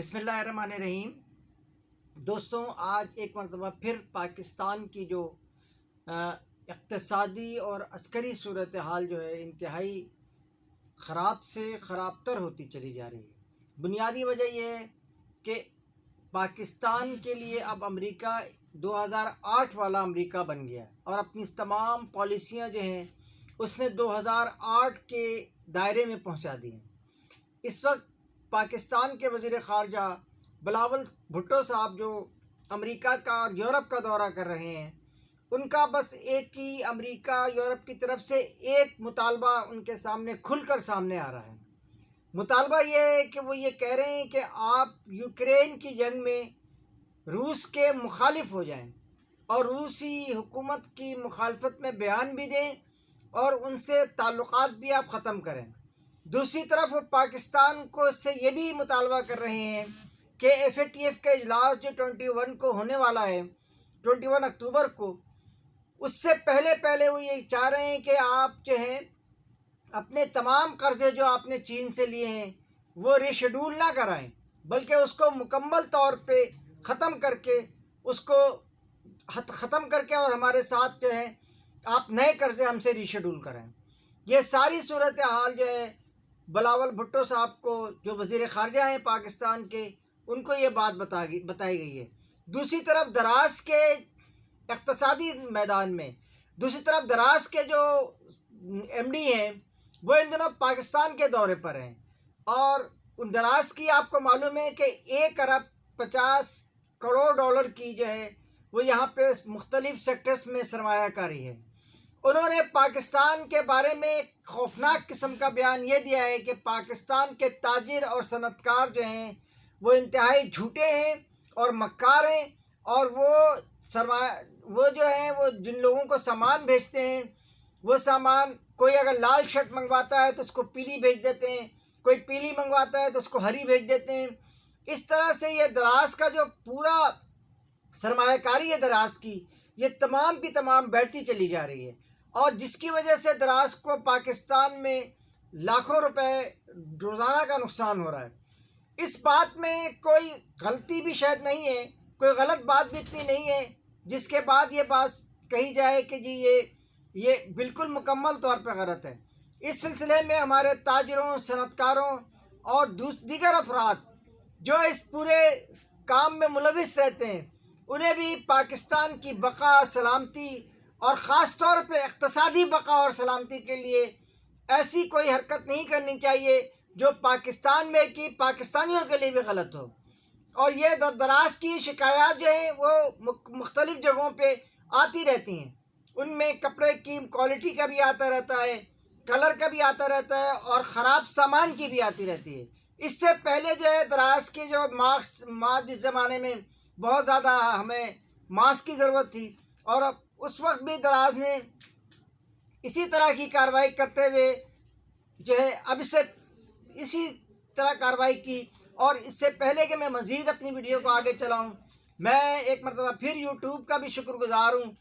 بسم اللہ الرحمن الرحیم۔ دوستوں، آج ایک مرتبہ پھر پاکستان کی جو اقتصادی اور عسکری صورتحال جو ہے انتہائی خراب سے خراب تر ہوتی چلی جا رہی ہے۔ بنیادی وجہ یہ ہے کہ پاکستان کے لیے اب امریکہ 2008 والا امریکہ بن گیا ہے اور اپنی تمام پالیسیاں جو ہیں اس نے 2008 کے دائرے میں پہنچا دی ہیں۔ اس وقت پاکستان کے وزیر خارجہ بلاول بھٹو صاحب جو امریکہ کا اور یورپ کا دورہ کر رہے ہیں، ان کا بس ایک ہی امریکہ یورپ کی طرف سے ایک مطالبہ ان کے سامنے کھل کر سامنے آ رہا ہے۔ مطالبہ یہ ہے کہ وہ یہ کہہ رہے ہیں کہ آپ یوکرین کی جنگ میں روس کے مخالف ہو جائیں اور روسی حکومت کی مخالفت میں بیان بھی دیں اور ان سے تعلقات بھی آپ ختم کریں۔ دوسری طرف وہ پاکستان کو سے یہ بھی مطالبہ کر رہے ہیں کہ FATF کا اجلاس جو 21 کو ہونے والا ہے، 21 اکتوبر کو، اس سے پہلے وہ یہ چاہ رہے ہیں کہ آپ جو ہیں اپنے تمام قرضے جو آپ نے چین سے لیے ہیں وہ ریشیڈول نہ کرائیں، بلکہ اس کو مکمل طور پہ ختم کر کے اور ہمارے ساتھ جو ہے آپ نئے قرضے ہم سے ریشیڈول کرائیں۔ یہ ساری صورتحال جو ہے بلاول بھٹو صاحب کو، جو وزیر خارجہ ہیں پاکستان کے، ان کو یہ بات بتائی گئی ہے۔ دوسری طرف دراز کے اقتصادی میدان میں، دوسری طرف دراز کے جو MD ہیں وہ ان دنوں پاکستان کے دورے پر ہیں، اور ان دراز کی آپ کو معلوم ہے کہ 1 ارب 50 کروڑ ڈالر کی جو ہے وہ یہاں پہ مختلف سیکٹرز میں سرمایہ کاری ہے۔ انہوں نے پاکستان کے بارے میں ایک خوفناک قسم کا بیان یہ دیا ہے کہ پاکستان کے تاجر اور صنعت کار جو ہیں وہ انتہائی جھوٹے ہیں اور مکار ہیں، اور وہ جو ہیں وہ جن لوگوں کو سامان بھیجتے ہیں، وہ سامان کوئی اگر لال شرٹ منگواتا ہے تو اس کو پیلی بھیج دیتے ہیں، کوئی پیلی منگواتا ہے تو اس کو ہری بھیج دیتے ہیں۔ اس طرح سے یہ دراز کا جو پورا سرمایہ کاری ہے دراز کی، یہ تمام کی تمام بیٹھتی چلی جا رہی ہے، اور جس کی وجہ سے دراز کو پاکستان میں لاکھوں روپے روزانہ کا نقصان ہو رہا ہے۔ اس بات میں کوئی غلطی بھی شاید نہیں ہے، کوئی غلط بات بھی اتنی نہیں ہے جس کے بعد یہ بات کہی جائے کہ جی یہ بالکل مکمل طور پہ غلط ہے۔ اس سلسلے میں ہمارے تاجروں، صنعت کاروں اور دیگر افراد جو اس پورے کام میں ملوث رہتے ہیں، انہیں بھی پاکستان کی بقا، سلامتی اور خاص طور پہ اقتصادی بقا اور سلامتی کے لیے ایسی کوئی حرکت نہیں کرنی چاہیے جو پاکستان میں کی پاکستانیوں کے لیے بھی غلط ہو۔ اور یہ دراز کی شکایات جو ہیں وہ مختلف جگہوں پہ آتی رہتی ہیں، ان میں کپڑے کی کوالٹی کا بھی آتا رہتا ہے، کلر کا بھی آتا رہتا ہے، اور خراب سامان کی بھی آتی رہتی ہے۔ اس سے پہلے جو ہے دراز کی جو ماسک جس زمانے میں بہت زیادہ ہمیں ماسک کی ضرورت تھی، اور اب اس وقت بھی دراز نے اسی طرح کی کارروائی کرتے ہوئے جو ہے اب اسی طرح کارروائی کی۔ اور اس سے پہلے کہ میں مزید اپنی ویڈیو کو آگے چلاؤں، میں ایک مرتبہ پھر YouTube کا بھی شکر گزار ہوں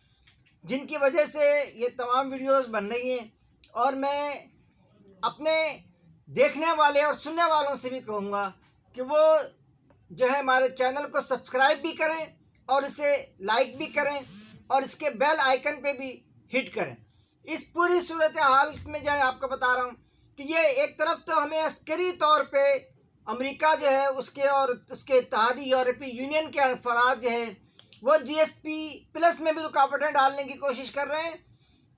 جن کی وجہ سے یہ تمام ویڈیوز بن رہی ہیں، اور میں اپنے دیکھنے والے اور سننے والوں سے بھی کہوں گا کہ وہ جو ہے ہمارے چینل کو سبسکرائب بھی کریں اور اسے لائک بھی کریں اور اس کے بیل آئیکن پہ بھی ہٹ کریں۔ اس پوری صورتحال میں جو ہے آپ کو بتا رہا ہوں کہ یہ ایک طرف تو ہمیں عسکری طور پہ امریکہ جو ہے اس کے اتحادی یورپی یونین کے افراد جو ہیں وہ GSP+ میں بھی رکاوٹیں ڈالنے کی کوشش کر رہے ہیں،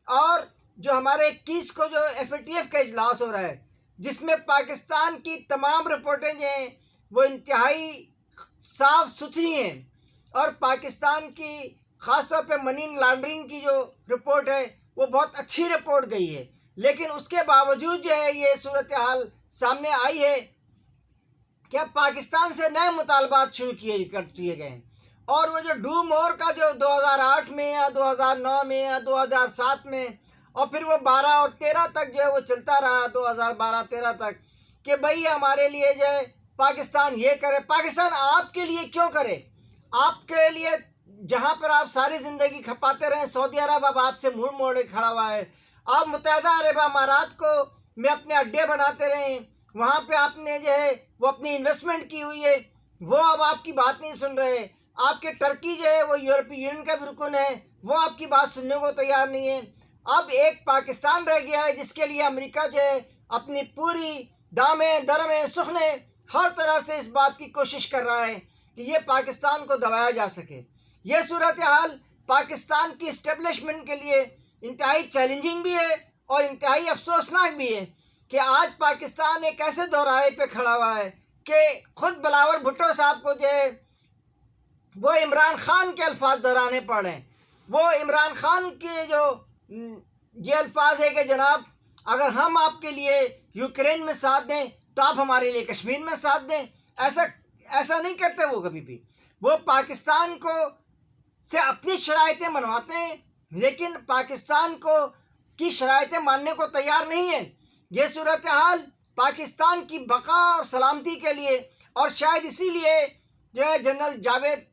اور جو ہمارے 21 کو جو FATF کا اجلاس ہو رہا ہے جس میں پاکستان کی تمام رپورٹیں جو ہیں وہ انتہائی صاف ستھری ہیں، اور پاکستان کی خاص طور پہ منی لانڈرنگ کی جو رپورٹ ہے وہ بہت اچھی رپورٹ گئی ہے، لیکن اس کے باوجود جو ہے یہ صورتحال سامنے آئی ہے کہ پاکستان سے نئے مطالبات شروع کیے گئے ہیں، اور وہ جو ڈو مور کا جو 2008 میں یا 2009 میں یا 2007 میں اور پھر وہ 12 اور 13 تک جو ہے وہ چلتا رہا، 2012-13 تک، کہ بھئی ہمارے لیے جو ہے پاکستان یہ کرے۔ پاکستان آپ کے لیے کیوں کرے؟ آپ کے لیے جہاں پر آپ ساری زندگی کھپاتے رہے، سعودی عرب اب آپ سے منہ موڑے کھڑا ہوا ہے، آپ متحدہ عرب امارات کو میں اپنے اڈے بناتے رہے، وہاں پہ آپ نے جو ہے وہ اپنی انویسٹمنٹ کی ہوئی ہے، وہ اب آپ کی بات نہیں سن رہے. آپ کے ٹرکی جو ہے وہ یورپی یونین کا بھی رکن ہے, وہ آپ کی بات سننے کو تیار نہیں ہے. اب ایک پاکستان رہ گیا ہے جس کے لیے امریکہ جو ہے اپنی پوری دامیں درمیں سخنے ہر طرح سے اس بات کی کوشش کر رہا ہے کہ یہ پاکستان کو دبایا جا سکے. یہ صورتحال پاکستان کی اسٹیبلشمنٹ کے لیے انتہائی چیلنجنگ بھی ہے اور انتہائی افسوسناک بھی ہے کہ آج پاکستان ایک ایسے دورائے پہ کھڑا ہوا ہے کہ خود بلاول بھٹو صاحب کو جو ہے وہ عمران خان کے الفاظ دہرانے پڑ رہے ہیں. وہ عمران خان کے جو یہ الفاظ ہے کہ جناب اگر ہم آپ کے لیے یوکرین میں ساتھ دیں تو آپ ہمارے لیے کشمیر میں ساتھ دیں. ایسا نہیں کرتے وہ کبھی بھی. وہ پاکستان کو سے اپنی شرائطیں منواتے ہیں لیکن پاکستان کو کی شرائطیں ماننے کو تیار نہیں ہیں. یہ صورتحال پاکستان کی بقا اور سلامتی کے لیے, اور شاید اسی لیے جو ہے جنرل جاوید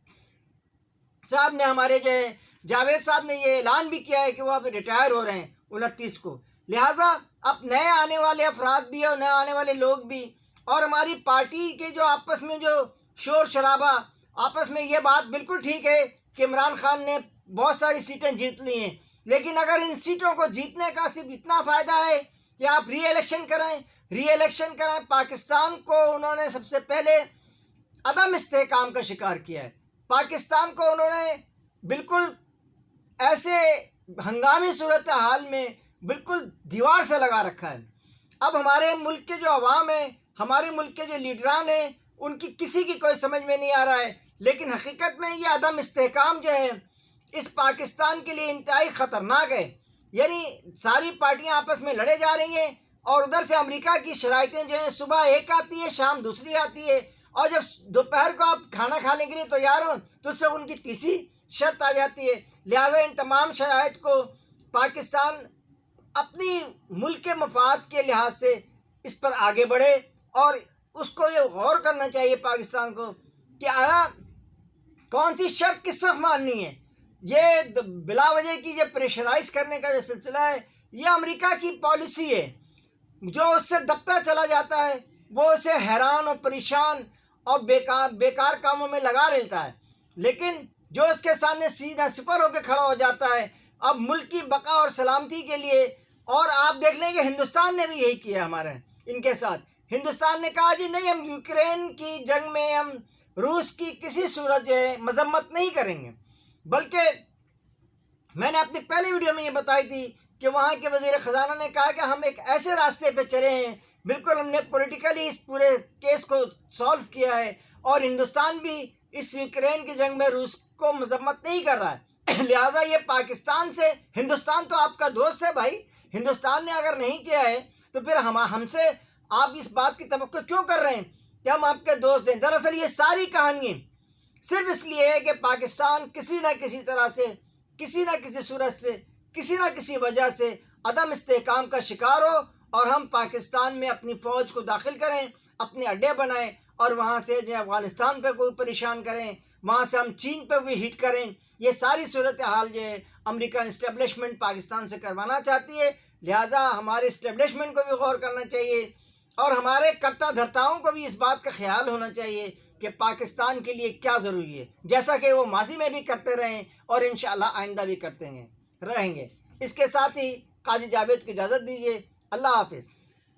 صاحب نے جاوید صاحب نے یہ اعلان بھی کیا ہے کہ وہ اب ریٹائر ہو رہے ہیں 29 کو. لہٰذا اب نئے آنے والے افراد بھی اور نئے آنے والے لوگ بھی اور ہماری پارٹی کے جو آپس میں جو شور شرابہ آپس میں, یہ بات بالکل ٹھیک ہے کہ عمران خان نے بہت ساری سیٹیں جیت لی ہیں, لیکن اگر ان سیٹوں کو جیتنے کا صرف اتنا فائدہ ہے کہ آپ ری الیکشن کرائیں. پاکستان کو انہوں نے سب سے پہلے عدم استحکام کا شکار کیا ہے. پاکستان کو انہوں نے بالکل ایسے ہنگامی صورتحال میں بالکل دیوار سے لگا رکھا ہے. اب ہمارے ملک کے جو عوام ہیں, ہمارے ملک کے جو لیڈران ہیں, ان کی کسی کی کوئی سمجھ میں نہیں آ رہا ہے. لیکن حقیقت میں یہ عدم استحکام جو ہے اس پاکستان کے لیے انتہائی خطرناک ہے. یعنی ساری پارٹیاں آپس میں لڑے جا رہی ہیں اور ادھر سے امریکہ کی شرائطیں جو ہیں صبح ایک آتی ہے شام دوسری آتی ہے, اور جب دوپہر کو آپ کھانا کھانے کے لیے تیار ہوں تو اس سے ان کی تیسری شرط آ جاتی ہے. لہٰذا ان تمام شرائط کو پاکستان اپنی ملک کے مفاد کے لحاظ سے اس پر آگے بڑھے, اور اس کو یہ غور کرنا چاہیے پاکستان کو کہ آیا کون سی شرط کس وقت ماننی ہے. یہ بلا وجہ کی یہ پریشرائز کرنے کا جو سلسلہ ہے یہ امریکہ کی پالیسی ہے. جو اس سے دبتا چلا جاتا ہے وہ اسے حیران اور پریشان اور بیکار کاموں میں لگا لیتا ہے, لیکن جو اس کے سامنے سیدھا سپر ہو کے کھڑا ہو جاتا ہے اب ملک کی بقا اور سلامتی کے لیے. اور آپ دیکھ لیں کہ ہندوستان نے بھی یہی کیا ہمارے ان کے ساتھ. ہندوستان نے کہا جی نہیں, ہم یوکرین کی جنگ میں ہم روس کی کسی صورت جو ہے مذمت نہیں کریں گے, بلکہ میں نے اپنی پہلی ویڈیو میں یہ بتائی تھی کہ وہاں کے وزیر خزانہ نے کہا کہ ہم ایک ایسے راستے پہ چلے ہیں, بالکل ہم نے پولیٹیکلی اس پورے کیس کو سالو کیا ہے, اور ہندوستان بھی اس یوکرین کی جنگ میں روس کو مذمت نہیں کر رہا ہے. لہٰذا یہ پاکستان سے, ہندوستان تو آپ کا دوست ہے بھائی, ہندوستان نے اگر نہیں کیا ہے تو پھر ہم سے آپ اس بات کی توقع کیوں کر رہے ہیں کہ ہم آپ کے دوست ہیں. دراصل یہ ساری کہانی صرف اس لیے ہے کہ پاکستان کسی نہ کسی طرح سے, کسی نہ کسی صورت سے, کسی نہ کسی وجہ سے عدم استحکام کا شکار ہو, اور ہم پاکستان میں اپنی فوج کو داخل کریں, اپنے اڈے بنائیں, اور وہاں سے جو افغانستان پہ کوئی پریشان کریں, وہاں سے ہم چین پہ بھی ہٹ کریں. یہ ساری صورتحال جو ہے امریکن اسٹیبلشمنٹ پاکستان سے کروانا چاہتی ہے. لہٰذا ہمارے اسٹیبلشمنٹ کو بھی غور کرنا چاہیے, اور ہمارے کرتا دھرتاؤں کو بھی اس بات کا خیال ہونا چاہیے کہ پاکستان کے لیے کیا ضروری ہے, جیسا کہ وہ ماضی میں بھی کرتے رہیں اور انشاءاللہ آئندہ بھی کرتے رہیں گے. اس کے ساتھ ہی قاضی جاوید کو اجازت دیجیے. اللہ حافظ.